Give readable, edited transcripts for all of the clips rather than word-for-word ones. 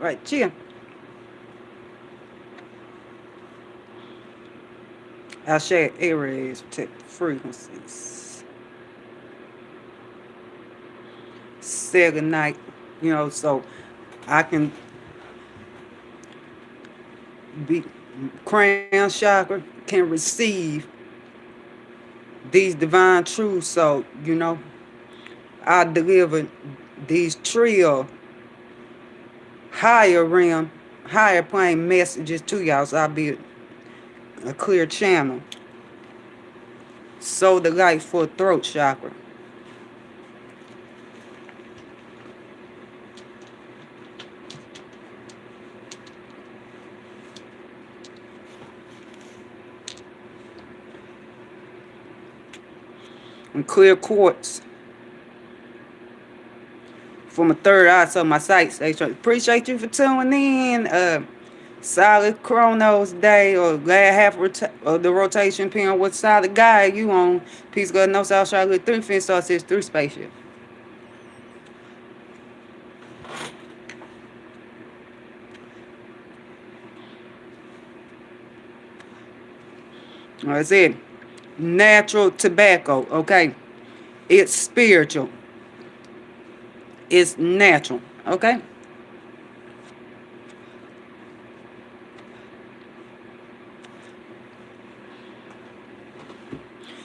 Right, chill. I share Aries protect frequencies. Say goodnight, so I can be crown chakra can receive these divine truths. So, I deliver these trio higher realm, higher plane messages to y'all. So I'll be a clear channel. So the light for throat chakra. And clear quartz for my third eye, so my sight station. Appreciate you for tuning in. Solid Chronos day or last half of the rotation, depending on what side of the guy you on. Peace, God, no South Charlotte, 3 Fin Star 6, 3 spaceship. That's it. Natural tobacco, okay? It's spiritual. It's natural, okay?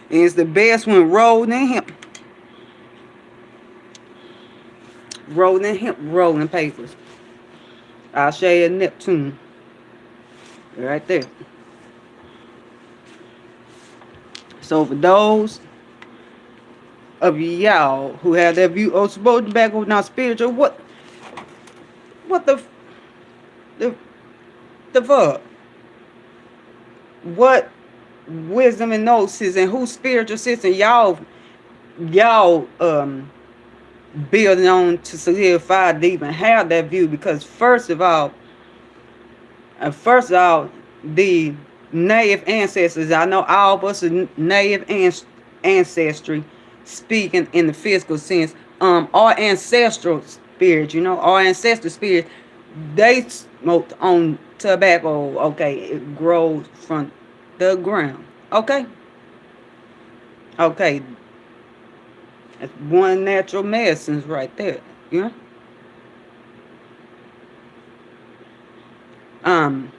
And it's the best when rolled in hemp. Rolling hemp, rolling papers. I'll show you Neptune. Right there. So for those of y'all who have that view of supposed tobacco not spiritual, what the the fuck? What wisdom and gnosis and whose spiritual system y'all building on to solidify to even have that view? Because first of all, the native ancestors, I know all of us are native ancestry, speaking in the physical sense. Our ancestral spirits, our ancestral spirits, they smoked on tobacco. Okay, it grows from the ground. Okay, okay, that's one natural medicines right there. You know. Um,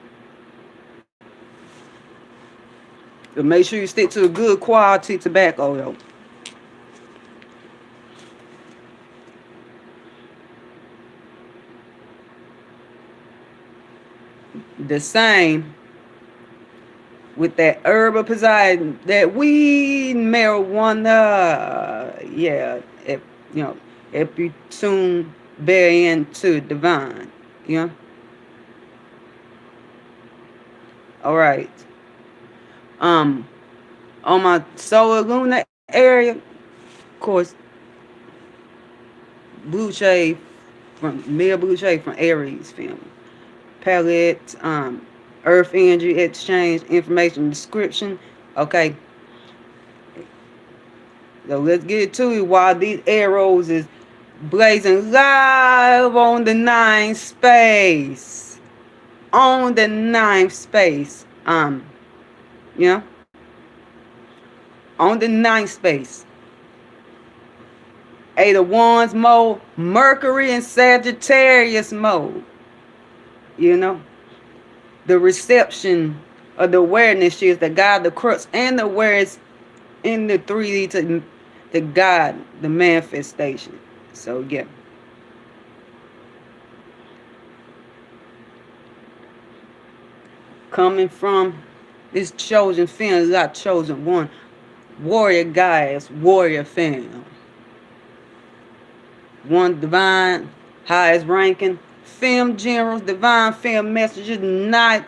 but make sure you stick to a good quality tobacco though. The same with that herb of Poseidon, that weed, marijuana, yeah, you know, if you tune very into divine, you know. All right. Um, on my solar lunar area, of course, blue shade from male blue shade from Aries family. Palette, earth energy exchange, information description. Okay, so let's get to it while these arrows is blazing live on the ninth space. On the ninth space. You know, on the ninth space. Eight of Wands mode, Mercury and Sagittarius mode. You know, the reception of the awareness is the God, the crux, and the awareness in the 3D to God, the manifestation. So yeah. Coming from this chosen family, got chosen one. Warrior guys, warrior fam. One divine, highest ranking. Femme generals, divine femme messages, not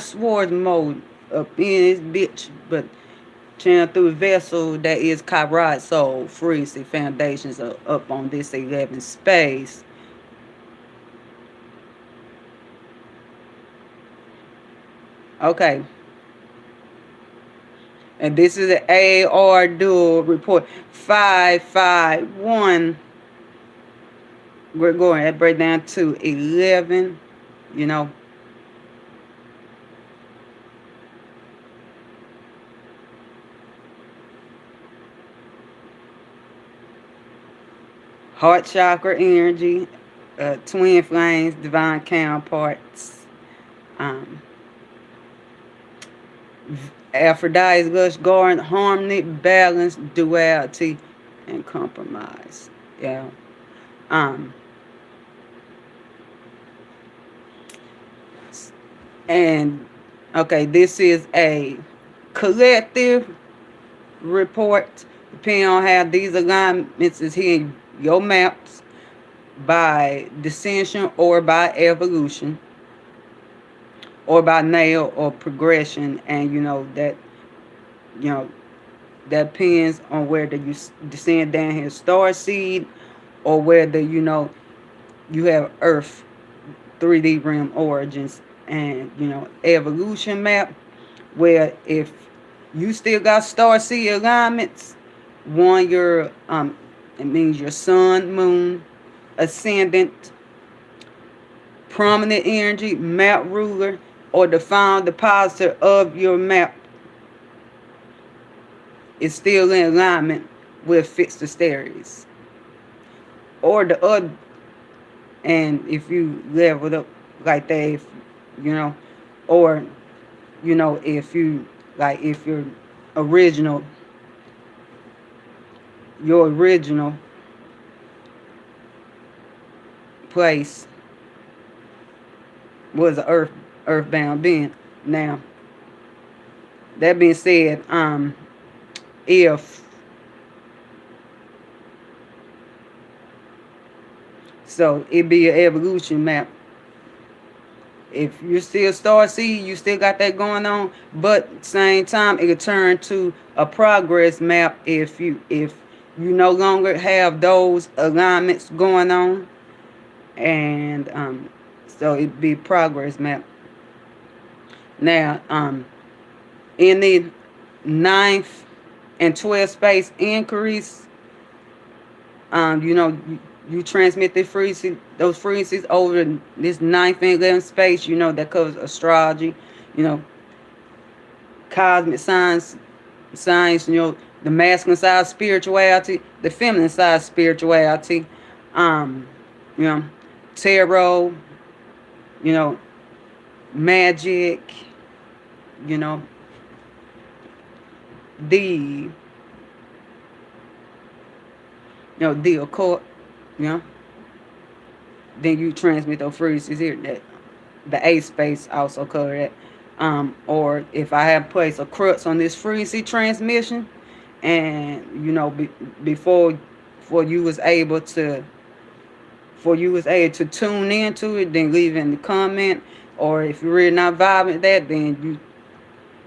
swords mode up in this bitch, but channel through a vessel that is Kyride soul, frequency foundations are up on this 11 space. Okay. And this is an AR dual report 551 we're going that break down to 11, you know, heart chakra energy, twin flames, divine counterparts, um, Aphrodite's lush garden, harmony, balance, duality, and compromise. Yeah. Um, and okay, this is a collective report, depending on how these alignments is hitting your maps by descension or by evolution or by nail or progression, and you know that depends on whether you descend down here star seed or whether you have Earth 3D realm origins, and evolution map, where if you still got star seed alignments, one your it means your sun, moon, ascendant, prominent energy, map ruler, or the final depositor of your map is still in alignment with fixed Aries. Or the other, and if you leveled up like that, if, you know, or if you if original, your original place was a earthbound being. Now, that being said, if so, it be an evolution map. If you're still star seed, you still got that going on. But same time, it could turn to a progress map if you no longer have those alignments going on, and so it'd be progress map. Now, in the ninth and 12th space increase, you transmit those frequencies over this ninth and 11th space, that covers astrology, you know, cosmic science, the masculine side of spirituality, the feminine side of spirituality, um, you know, tarot, you know, magic, you know, the occult, you know. Then you transmit those frequencies here. That the A space also cover that. Or if I have placed a crux on this frequency transmission, and before you was able to tune into it, then leave in the comment. Or if you're really not vibing that, then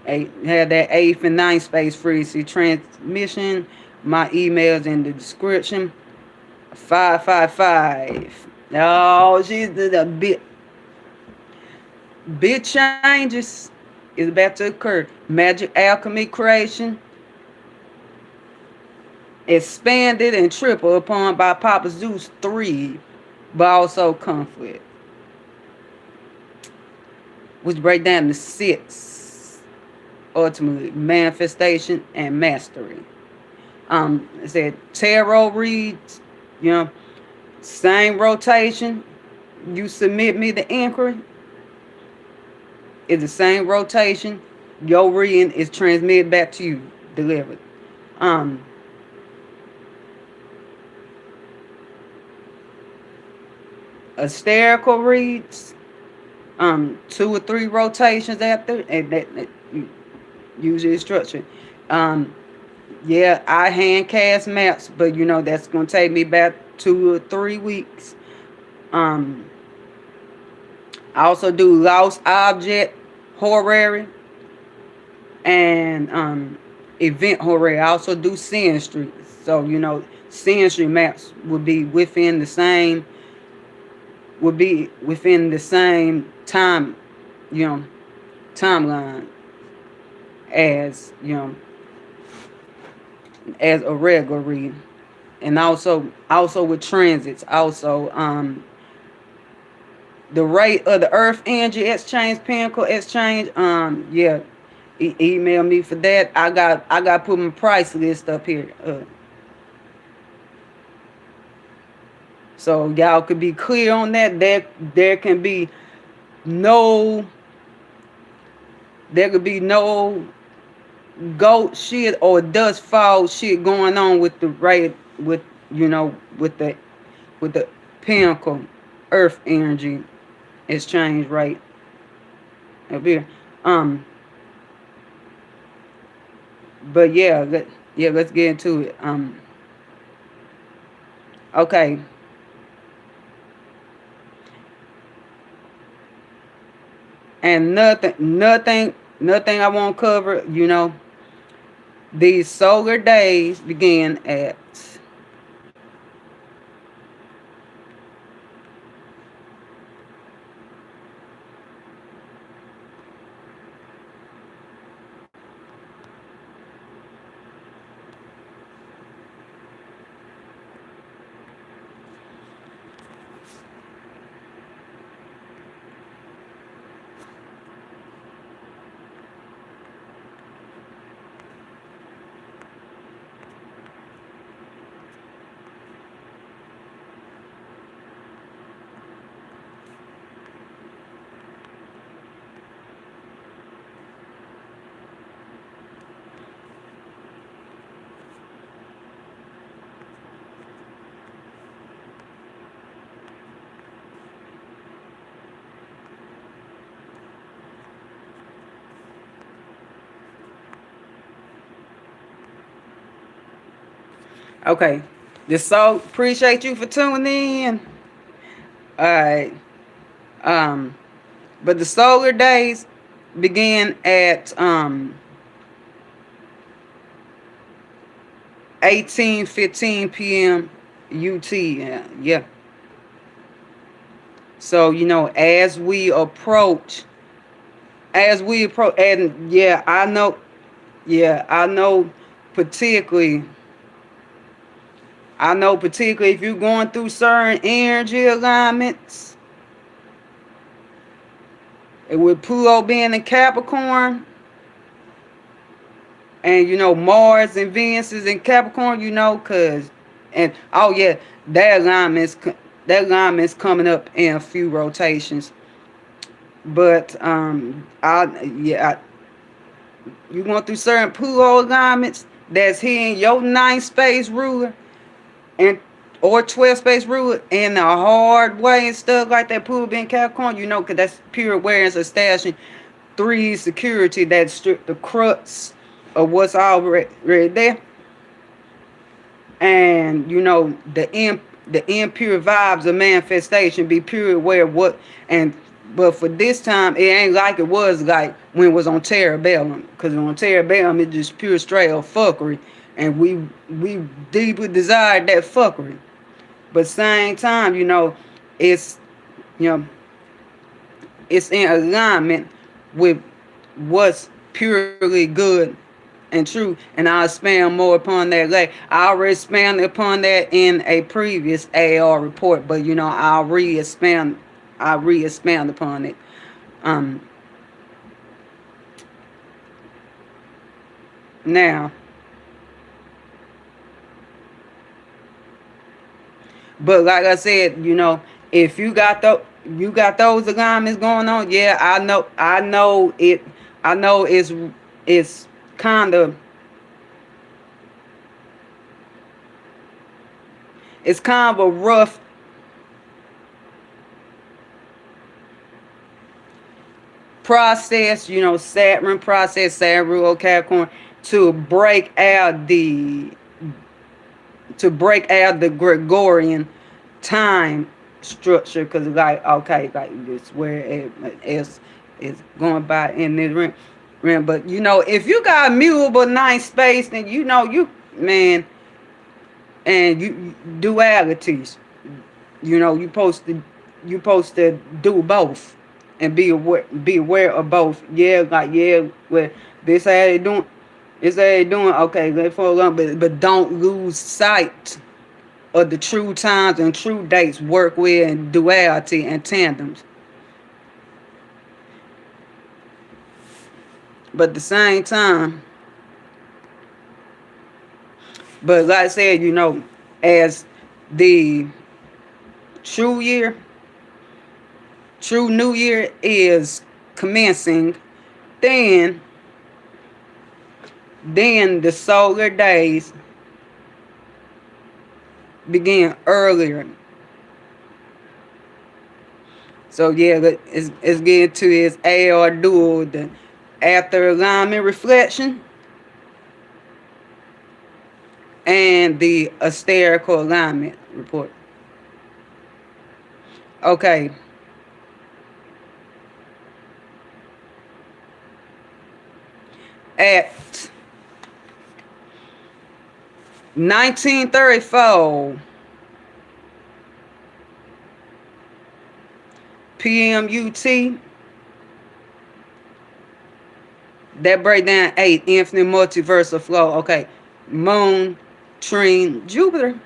you have that eighth and ninth space frequency transmission. My email's in the description. 555. Oh, she's the big changes is about to occur. Magic alchemy creation expanded and tripled upon by Papa Zeus 3, but also conflict, which break down the 6, ultimately manifestation and mastery. It said tarot reads, same rotation. You submit me the inquiry. It's the same rotation. Your reading is transmitted back to you, delivered. Hysterical reads, 2 or 3 rotations after, and that usually structured. Yeah, I hand cast maps, but that's gonna take me about 2 or 3 weeks. I also do lost object horary and event horary. I also do sinistry. So sinistry maps would be within the same time, timeline as as a regular reading. and also with transits. Also, the rate of the Earth energy exchange, pinnacle exchange. Yeah, email me for that. I got put my price list up here. So y'all could be clear on that. There can be no there could be no goat shit or dust fall shit going on with the rate with with the pinnacle Earth energy exchange rate up here. Um, but yeah, let's get into it. Okay, and nothing I won't cover. These solar days begin at. Okay, just so appreciate you for tuning in. All right. Um, but the solar days begin at 18:15 p.m. UT. Yeah, yeah. So as we approach, and yeah, particularly, particularly if you're going through certain energy alignments, and with Pluto being in Capricorn, and Mars and Venus is in Capricorn, cause, and oh yeah, that alignment's coming up in a few rotations. But I yeah, you going through certain Pluto alignments that's hitting your ninth space ruler and or 12 space ruler in a hard way and stuff like that. Pluto being Capricorn, because that's pure awareness of establishing three security that strip the crux of what's already there. And the impure vibes of manifestation, be pure aware of what. And but for this time it ain't like it was like when it was on Terabellum, because on Terabellum it's just pure straight up fuckery, and we deeply desired that fuckery. But same time, it's you know it's in alignment with what's purely good and true, and I'll expand more upon that later. I already expanded upon that in a previous AR report, but I'll re-expand upon it. Um, Now, but like I said, if you got those alignments going on, yeah, I know it's kind of it's kind of a rough process, Saturn rule Capricorn, to break out the Gregorian time structure, because like, okay, like this where it's going by in this ring. But if you got mutable ninth space, then man, and you dualities, you supposed to do both and be aware of both. Yeah, like, yeah, well, this how they doing. Okay, let's follow along, but don't lose sight. of the true times and true dates work with in duality and tandems. But at the same time, but like I said, as the true year, true new year is commencing, then the solar days begin earlier. So yeah, let's get to his AR dual, the after alignment reflection and the asterical alignment report. Okay. At 1934 p.m. UT, that breakdown 8, infinite multiversal flow. Okay, Moon, Trine, Jupiter.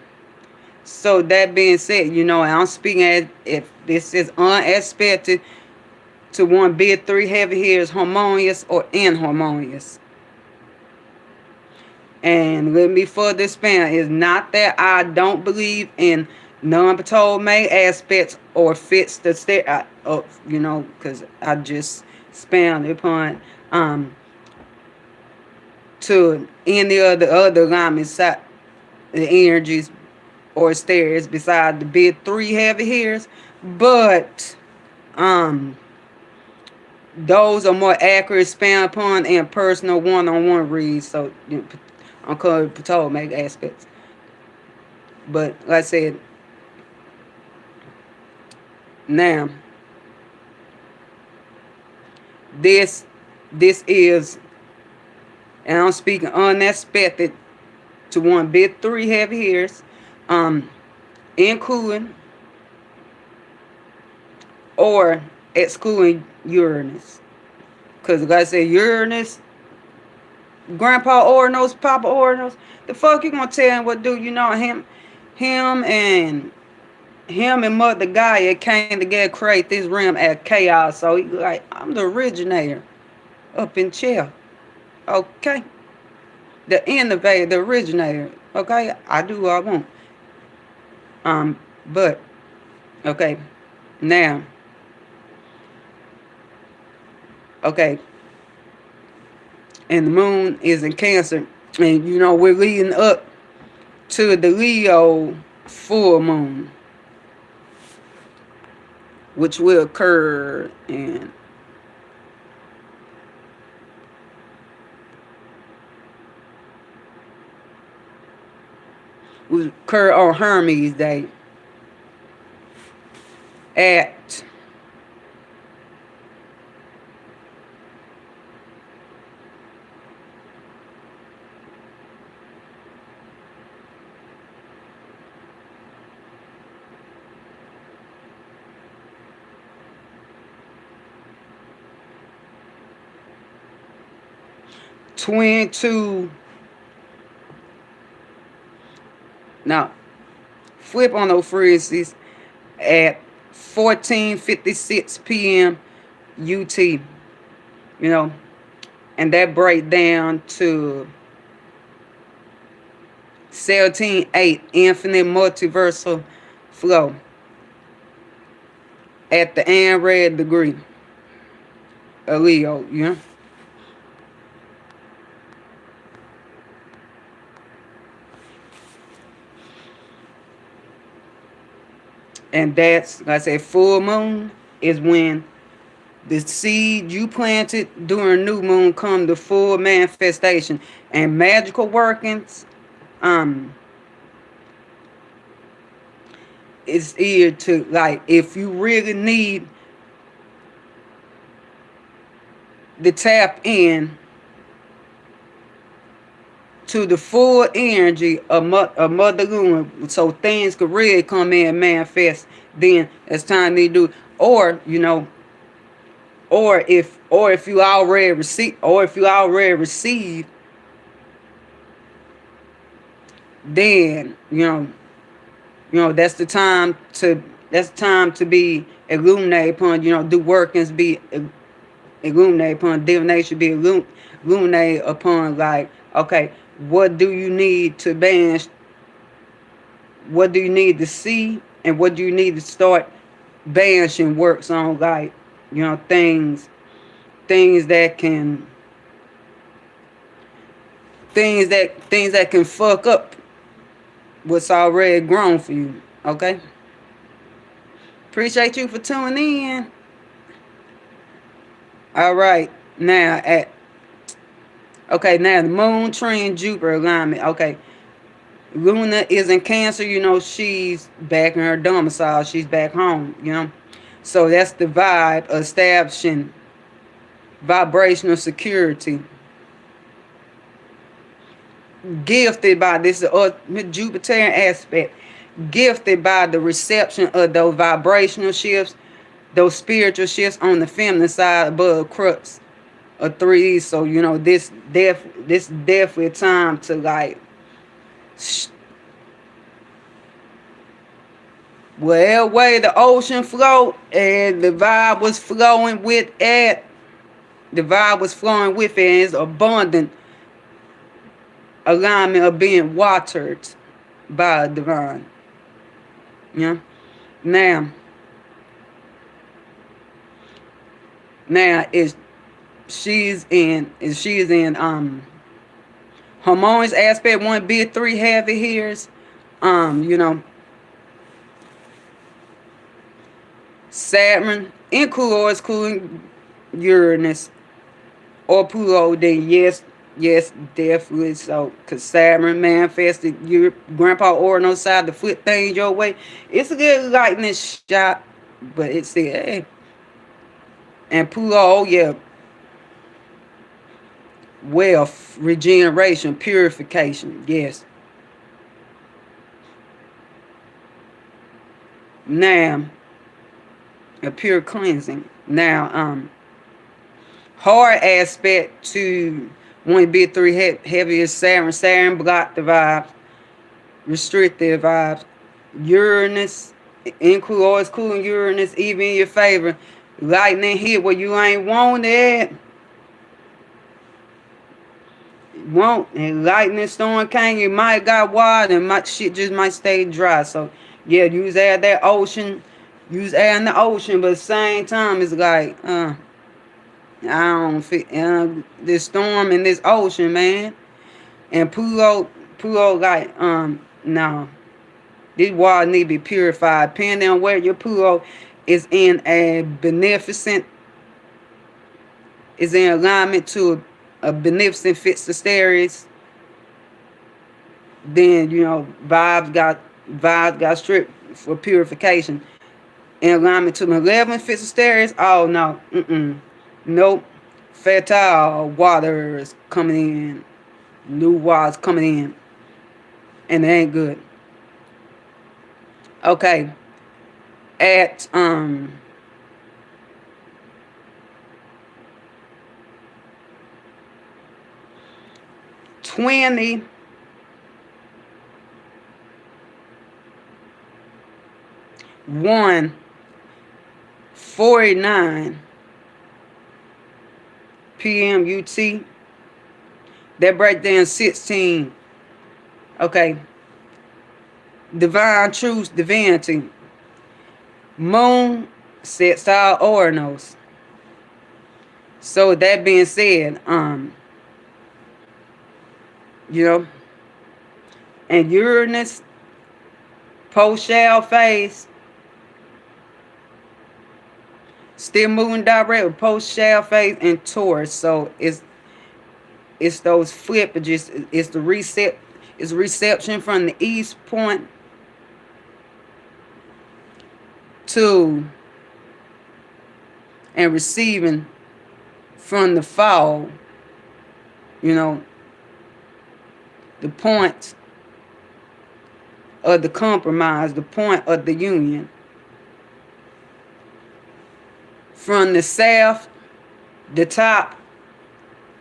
So that being said, I'm speaking as if this is unexpected to one big 3 heavy hitters, harmonious or inharmonious. And let me further expand. It's not that I don't believe in non-Ptolemy aspects or fits the because I just expounded upon to any of the other alignments, the energies or stairs beside the big 3 heavy hitters, but those are more accurate span upon and personal one-on-one reads. So I'm called Ptolemy aspects. But like I said, now this is, and I'm speaking unexpected to one big 3 heavy hitters, including or excluding Uranus. Because like I said, Uranus, Grandpa Oranos, Papa Oranos, the fuck you gonna tell him what do? Him and Mother Gaia came together to create this realm at chaos. So he like, I'm the originator up in chair. Okay. The innovator, the originator. Okay. I do what I want. But okay. Now. Okay. And the moon is in Cancer. And we're leading up to the Leo full moon, which will occur in on Hermes Day at 22. Now, flip on those frequencies at 14:56 p.m. UT. And that break down to 17:8 infinite multiversal flow at the red degree of Leo. And that's, like I said, full moon is when the seed you planted during new moon come to full manifestation. And magical workings, it's here to, like, if you really need to tap in to the full energy of Mother Luna, so things could really come in and manifest, then it's time to do. Or if you already receive, then That's the time to be illuminated upon, do workings be illuminated upon, divination be illuminated upon, like, okay, what do you need to banish, what do you need to see, and what do you need to start banishing works on, like, things that can things that can fuck up what's already grown for you. Okay? Appreciate you for tuning in. All right. Now now the moon trine Jupiter alignment. Okay. Luna is in Cancer, she's back in her domicile. She's back home. So that's the vibe of establishing vibrational security. Gifted by this Jupiterian aspect. Gifted by the reception of those vibrational shifts, those spiritual shifts on the feminine side above crux of 3D. So this definitely time to, like, whatever way the ocean flowed and the vibe was flowing with it. The vibe was flowing with it, and it's abundant alignment of being watered by divine. Yeah. Now is she's in harmonious aspect, one big three heavy here's Saturn in Pluto is cooling Uranus or Pluto, then yes, definitely so. Cause Saturn manifested your grandpa Orno side to flip things your way. It's a good lightning shot, but it's the hey. And Pluto, oh yeah, wealth, regeneration, purification, yes. Now, a pure cleansing. Now, hard aspect to one big three heavy is Saturn. Saturn blocked the vibes, restricted vibes. Uranus, always cooling Uranus, even in your favor. Lightning hit where you ain't want it. And lightning storm came, you might got water and my shit just might stay dry. So yeah, you was at that ocean, you was air in the ocean, but at the same time it's like I don't fit this storm in this ocean, man. And Pluto like no. This water need to be purified. Depending on where your Pluto is in a beneficent, is in alignment to a beneficent fits the Aries, then vibes got stripped for purification. In alignment to the 11 fits the Aries, oh no, nope. Fertile water is coming in, new water's coming in, and it ain't good. Okay, at 20 1:49 p.m. UT. That breakdown 16. Okay. Divine truth, divinity. Moon sets our Chronos. So that being said, and Uranus post-shell phase still moving direct with post-shell phase and Taurus. So it's those flippages. It's the reception from the east point to and receiving from the fall. The point of the compromise, the point of the union. From the south, the top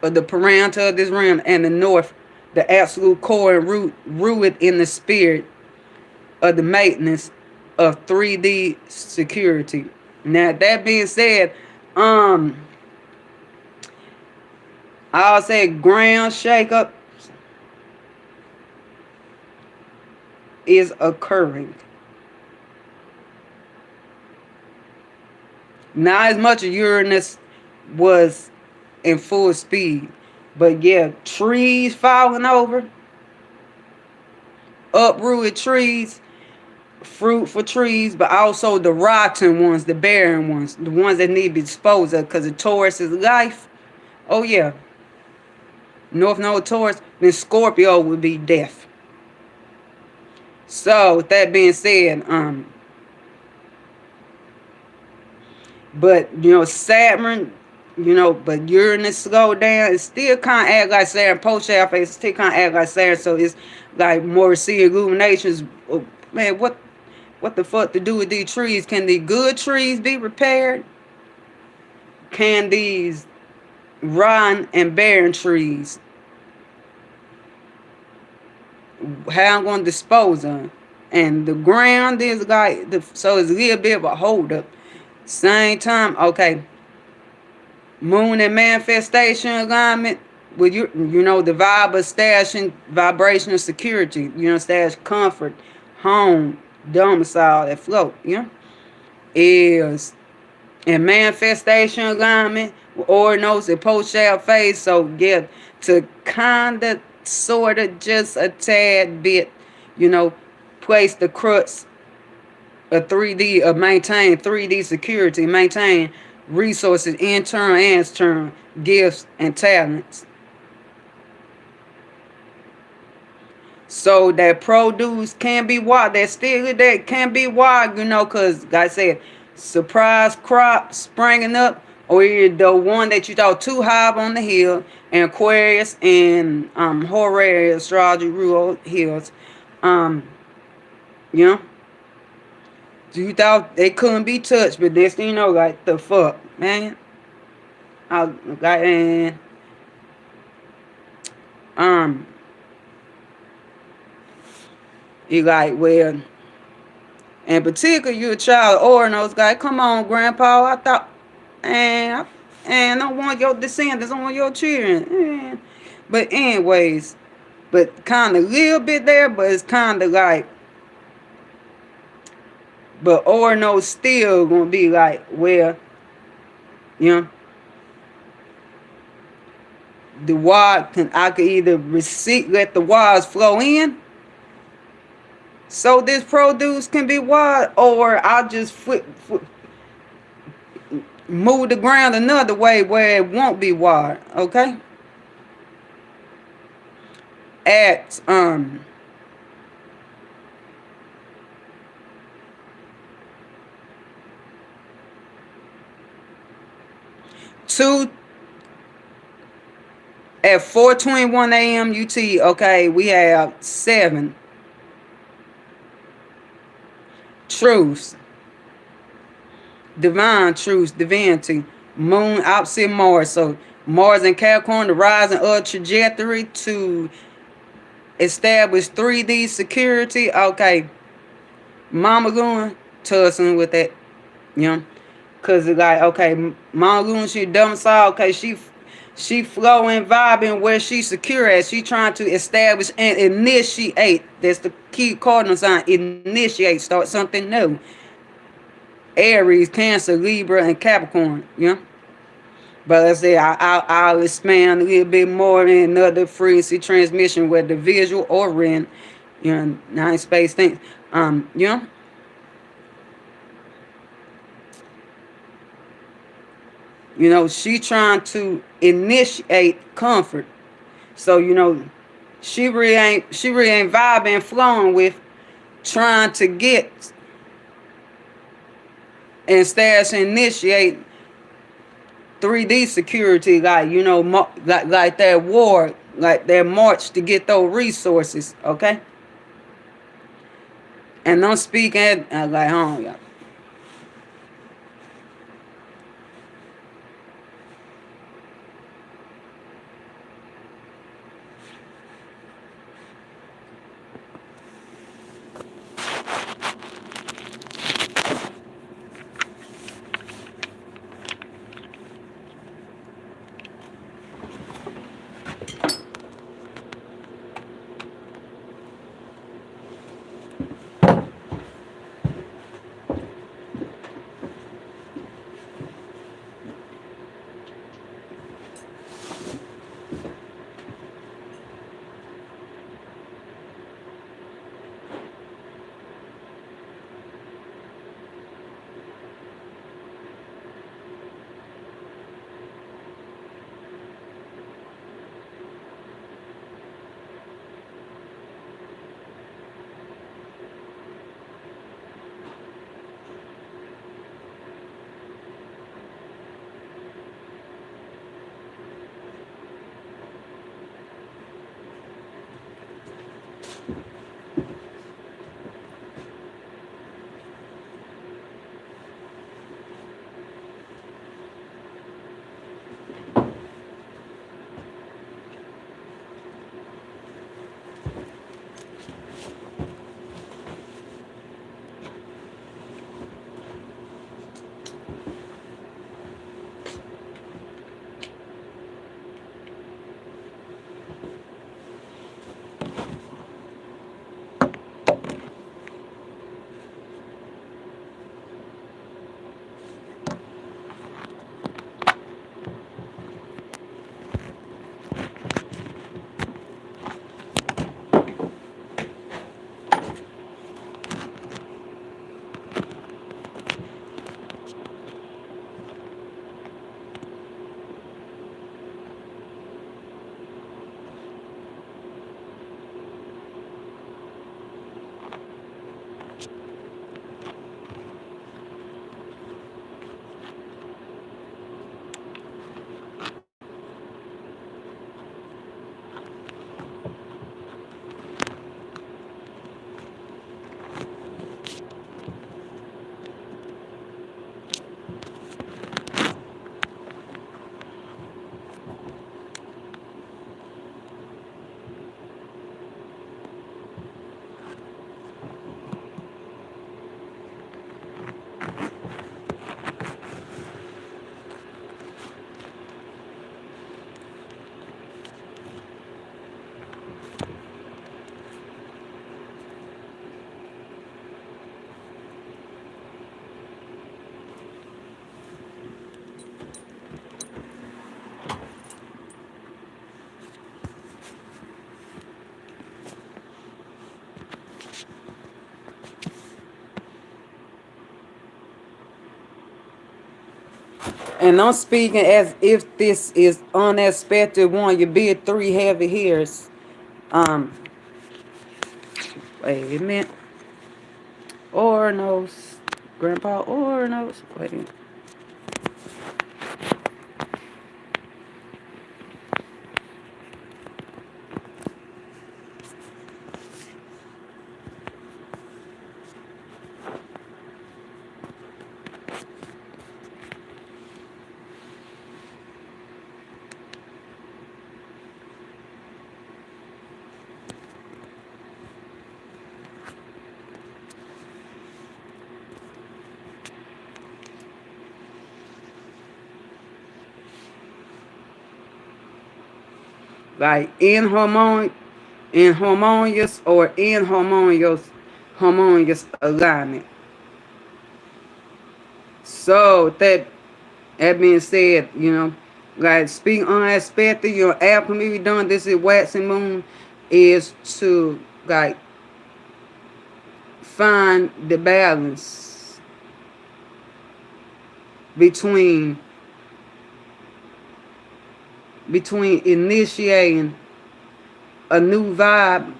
of the parameter of this realm, and the north, the absolute core and root, rooted in the spirit of the maintenance of 3D security. Now that being said, um, I'll say ground shakeup is occurring. Not as much as Uranus was in full speed, but yeah, trees falling over, uprooted trees, fruitful trees, but also the rotten ones, the barren ones, the ones that need to be disposed of because the Taurus is life. Oh yeah, North Node Taurus, then Scorpio would be death. So with that being said, but Saturn, but Uranus slowed down. It still kind of act like Saturn. Post face still kind of act like Saturn. So it's like more sea illuminations. Oh, man, what the fuck to do with these trees? Can the good trees be repaired? Can these rotten and barren trees, how I'm going to dispose of them? And the ground is like, so it's a little bit of a hold up. Same time, okay, moon and manifestation alignment with the vibe of stashing vibrational security, stash comfort, home, domicile, that float, is in manifestation alignment with Oranos and post-shadow phase. So yeah, to kinda sorta just a tad bit, place the crux of 3D, of maintain 3D security, maintain resources, internal and external, gifts and talents. So that produce can be wild. That can be wild, because like I said, surprise crop springing up, or the one that you thought too high up on the hill, and Aquarius and Horary astrology rule hills. Um, you know, you thought they couldn't be touched, but this like the fuck, man. I like and um you like, well, in particular, you a child of Oranos guy. Come on, Grandpa. I thought, and I want your descendants, I want your children. But anyways, but kind of little bit there, but it's kind of like, but Oranos still gonna be like, well, you know, the water I could either let the waters flow in, so this produce can be wild, or I'll just move the ground another way where it won't be wild. Okay. At 2 at 4:21 a.m. UT. Okay, we have 7 truths, divine truths, divinity, moon opposite Mars. So Mars and Capricorn, the rising of trajectory to establish 3D security. Okay, Mama going tussling with that, you know, cause it's like, okay, Mama going, she domicile. Okay, she flowing, vibing where she secure at. She trying to establish and initiate. That's the key cardinal sign. Initiate, start something new. Aries, Cancer, Libra, and Capricorn. But let's say I'll expand a little bit more in another frequency transmission, whether visual or written, nine space things. She trying to initiate comfort. So she really ain't vibing, flowing with trying to get and stash and initiate 3D security, like like that war, like that march to get those resources. Okay, and I'm speaking like, yeah. And I'm speaking as if this is unexpected one. You bid three heavy hitters. Um, Wait a minute. Ornos. Grandpa Ornos. Wait. Like inharmonious or harmonious alignment. So that being said, like speak unexpected, alchemy done this is waxing moon is to like find the balance between initiating a new vibe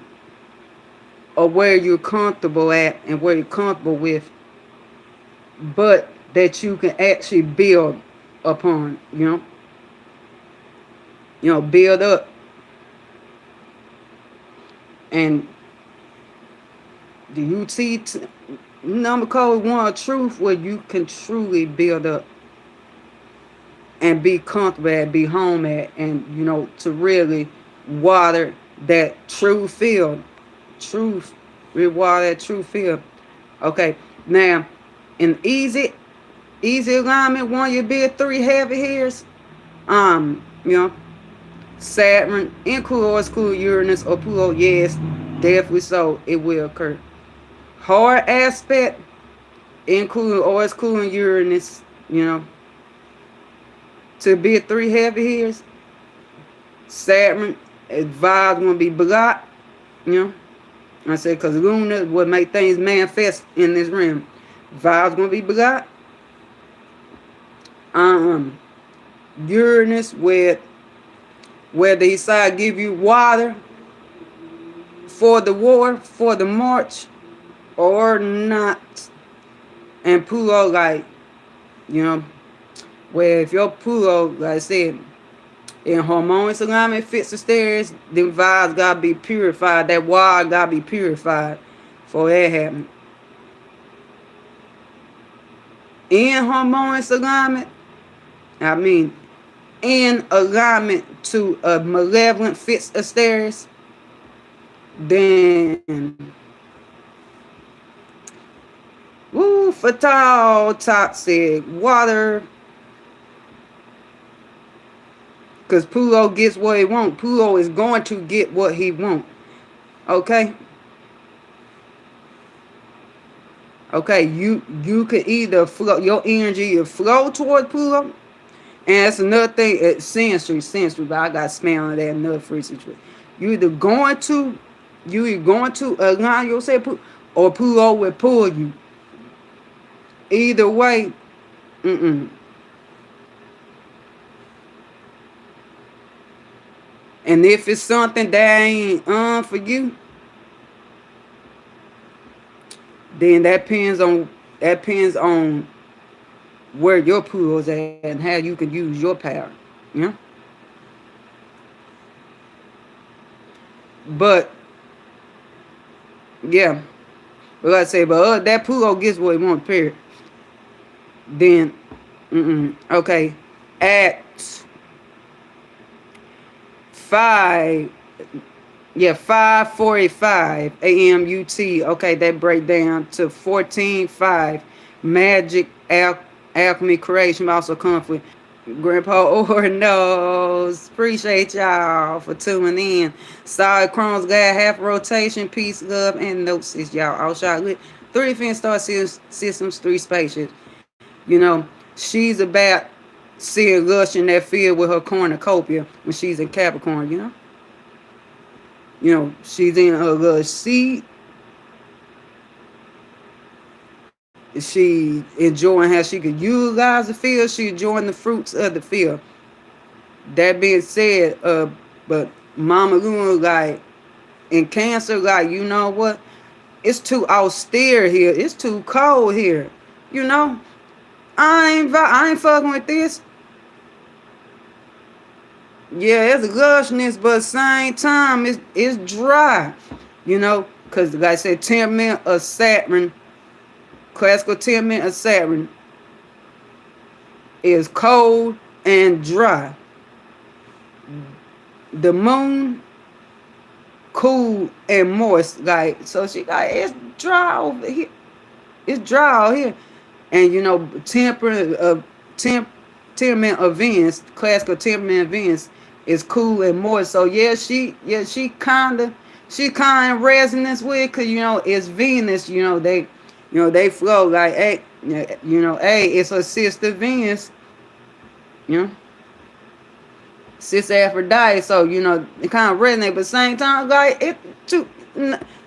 of where you're comfortable at and where you're comfortable with, but that you can actually build upon, build up. And the UT number code one truth where you can truly build up and be comfortable at, be home at, and to really water that true field. Truth, water that true field. Okay, now in easy alignment, one you bid three heavy hitters. Saturn, include or exclude Uranus or Pluto, yes, definitely so, it will occur. Hard aspect, including or excluding Uranus, to be three heavy hitters. Saturn, vibes gonna be blocked, I said, because Luna would make things manifest in this realm. Vibes gonna be blocked. Uranus with where they decide give you water for the war, for the march, or not. And Pluto, like, where if your Pluto, like I said, in harmonious alignment fits the stairs, them vibes gotta be purified. That water gotta be purified for that happen. In harmonious alignment, I mean, in alignment to a malevolent fits of stairs, then fatal toxic water. Because Pluto gets what he wants. Pluto is going to get what he wants. Okay? Okay, you could either flow, your energy will flow toward Pluto. And that's another thing, it's sensory, but I got smell on that another free situation. You either going to align yourself, or Pluto will pull you. Either way, And if it's something that ain't for you, then that depends on where your Pluto's at and how you can use your power. Yeah. But yeah, but like I say, but that Pluto gets what he wants. Period. Then, okay, at 5:45 a.m. UT. Okay, that break down to 14:5. Magic alchemy creation also conflict. Grandpa Ornos. Appreciate y'all for tuning in. Sorry, Chronos got half rotation, peace, love, and Gnosis, y'all. All shot lit. 3 defense star systems, 3 spaceships. She's about seeing lush in that field with her cornucopia when she's in Capricorn, she's in her little seat. She enjoying how she could utilize the field. She enjoying the fruits of the field. That being said, but Mama Luna, like, in Cancer, like, you know what? It's too austere here. It's too cold here. You know, I ain't fucking with this. Yeah, it's lushness, but at the same time, it's dry. You know, because like I said, temperament of Saturn, classical temperament of Saturn is cold and dry. The moon, cool and moist. Like, so she like, it's dry over here. It's dry out here. And you know, temperament of Venus, classical temperament of Venus is cool and moist. So she kinda resonance with, cause you know it's Venus. They flow like, hey, hey, it's a sister Venus. You know, sister Aphrodite. So it kind of resonate, but at the same time, like it too.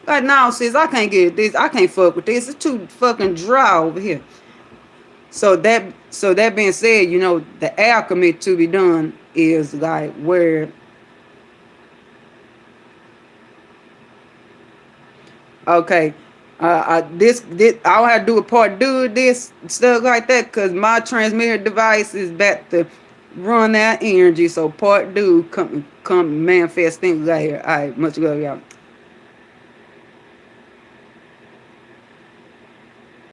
Like, now, sis, I can't get this. I can't fuck with this. It's too fucking dry over here. So that being said, the alchemy to be done is like where, okay, this I'll have to do a part two of this stuff like that, because my transmitter device is back to run out energy. So part two come manifest things right here. All right, much love, y'all.